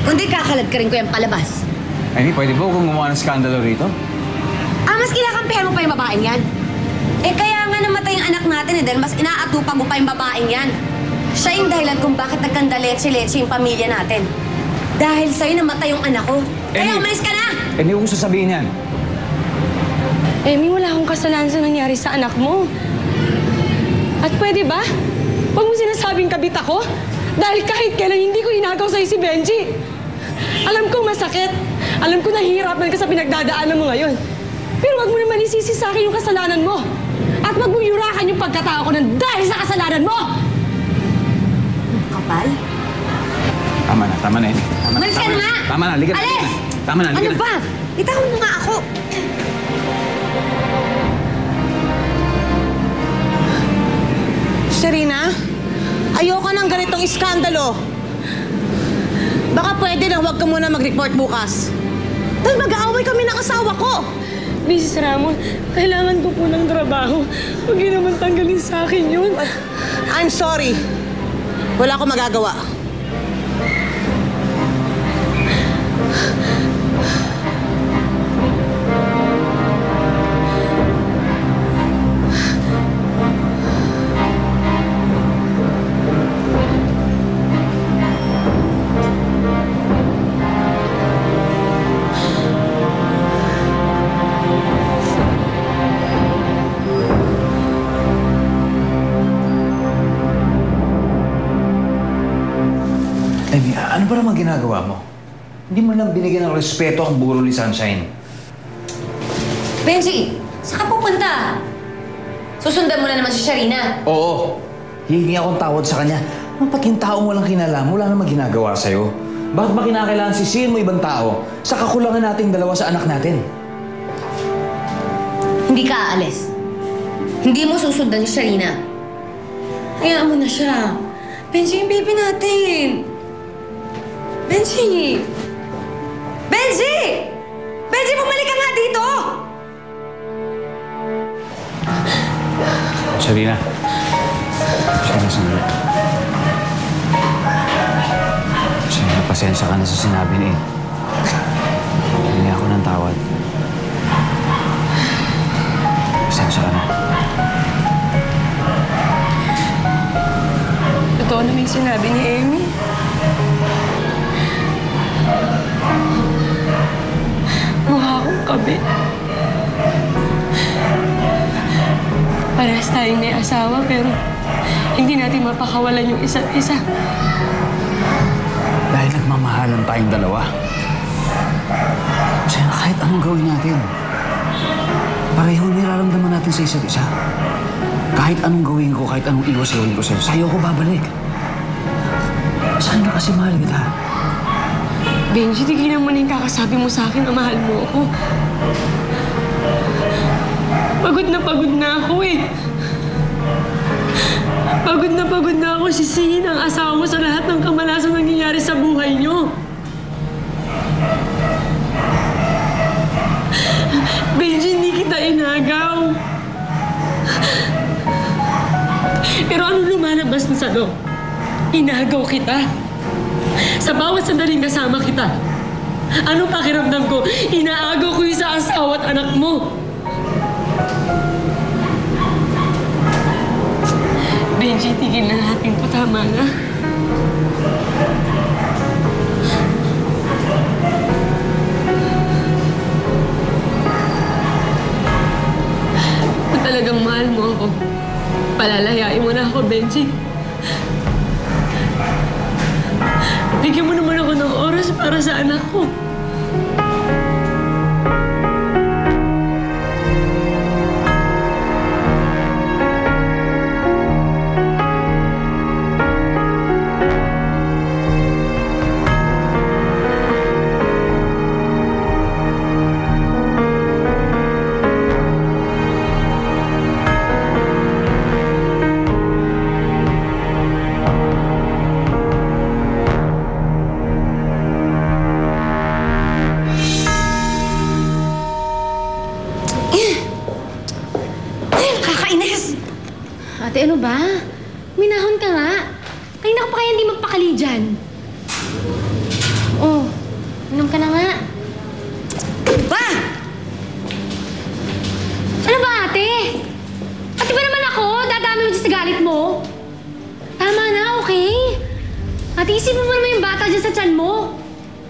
Kundi kakalad ka rin ko yung palabas. Amy, pwede ba kung gumawa ng skandalo rito? Mas kinakampihan mo pa yung babaeng yan. Kaya nga namatay yung anak natin dahil mas inaatupag mo pa yung babaeng yan. Siya yung dahilan kung bakit nagkandaletse-letse yung pamilya natin. Dahil sa'yo namatay yung anak ko. Kaya umalis ka na! Hindi ko sasabihin yan. Amy, wala akong kasalanan sa nangyari sa anak mo. At pwede ba? Huwag mo sinasabing kabit ako? Dahil kahit kailan hindi ko inagaw sa'yo si Benji. Alam ko masakit. Alam ko nahihirapan ka sa pinagdadaanan mo ngayon. Pero wag mo naman isisi sa akin yung kasalanan mo. At wag mong yurakan yung pagkatao ko ng dahil sa kasalanan mo! Kapal? Tama na, Amy. Umalis ka na nga! Tama na, halika na. Alis! Tama na, halika na. Ano ba? Itawag mo nga ako. Serena, ayoko ng ganitong iskandalo. Baka pwede na huwag ka muna mag-report bukas. Dahil mag-aaway kami ng asawa ko. Mrs. Ramon, kailangan ko po ng trabaho. Huwag niyo naman tanggalin sa akin yun. I'm sorry. Wala akong magagawa. Amy, ano ba naman ginagawa mo? Hindi mo lang binigyan ng respeto ang burol ni Sunshine. Benji, saan ka pupunta? Susundan mo na naman si Sharina. Oo. Hihingi akong tawad sa kanya. Ba't yung taong walang kinalam, wala namang ginagawa sa'yo? Bakit ba kinakailangan sisihin mo ibang tao sa kakulangan nating dalawa sa anak natin? Hindi ka aalis. Hindi mo susundan si Sharina. Hayaan mo na siya. Benji, yung baby natin. Benji! Benji! Benji, bumalik ka nga dito! Sharina. Sandali. Sharina, pasensya ka na sa sinabi ni Ed. Hindi ako ng tawad. Pasensya ka na. Totoo naman yung sinabi ni Amy. Mukha akong kabit. Parehas tayong may asawa pero hindi natin mapakawalan yung isa't isa. Dahil nagmamahalan tayong dalawa. Kasi kahit anong gawin natin, pareho niraramdaman natin sa isa't isa. Kahit anong gawin ko, kahit anong iwas gawin ko sa'yo ko babalik. Saan na kasi mahal kita? Benji, tigilan mo na yung kakasabi mo sa akin na mahal mo ako. Pagod na ako eh. Pagod na ako sisihin ang asawa mo sa lahat ng kamalasang nangyayari sa buhay niyo. Benji, hindi kita inagaw. Pero ano lumalabas na sa loob? Inagaw kita. Sa bawat sandaling kasama kita. Ano pakiramdam ko? Inaagaw ko yung sa asawa at anak mo. Benji, tigil na natin po. Tama na. Kung talagang mahal mo ako, palalayain mo na ako, Benji. Bigyan mo naman ako ng oras para sa anak ko. Ate, ano ba? Minahon ka nga. Kanina ka pa kaya hindi magpakali dyan. Oh, Inom ka na nga. Ba! Ano ba, ate? Ate ba naman ako? Dadami mo dyan sa galit mo? Tama na, okay? Ate, isipin mo naman yung bata dyan sa tiyan mo.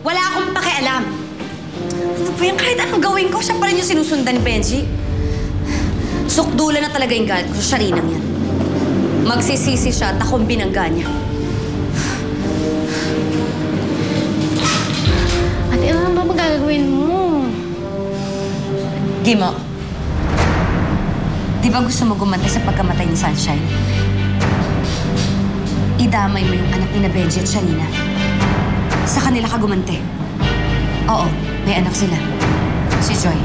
Wala akong pakialam. Ano ba yan? Kahit anong gawin ko, siya pa rin yung sinusundan ni Benji. Sukdulan na talaga yung galit ko sa Sharinang yan. Magsisisi siya at akong binangga niya. Ate, ano ba magagawin mo? Gimo, di ba gusto mo gumantay sa pagkamatay ni Sunshine? Idamay mo yung anak ni na Benji at Sharina. Sa kanila ka gumante. Oo, may anak sila. Si Joy.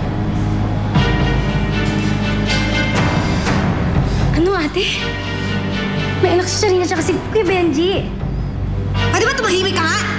Ano, ate? May anak si Sharina at si Kuya Benji. Pwede ba tumahimik ka nga?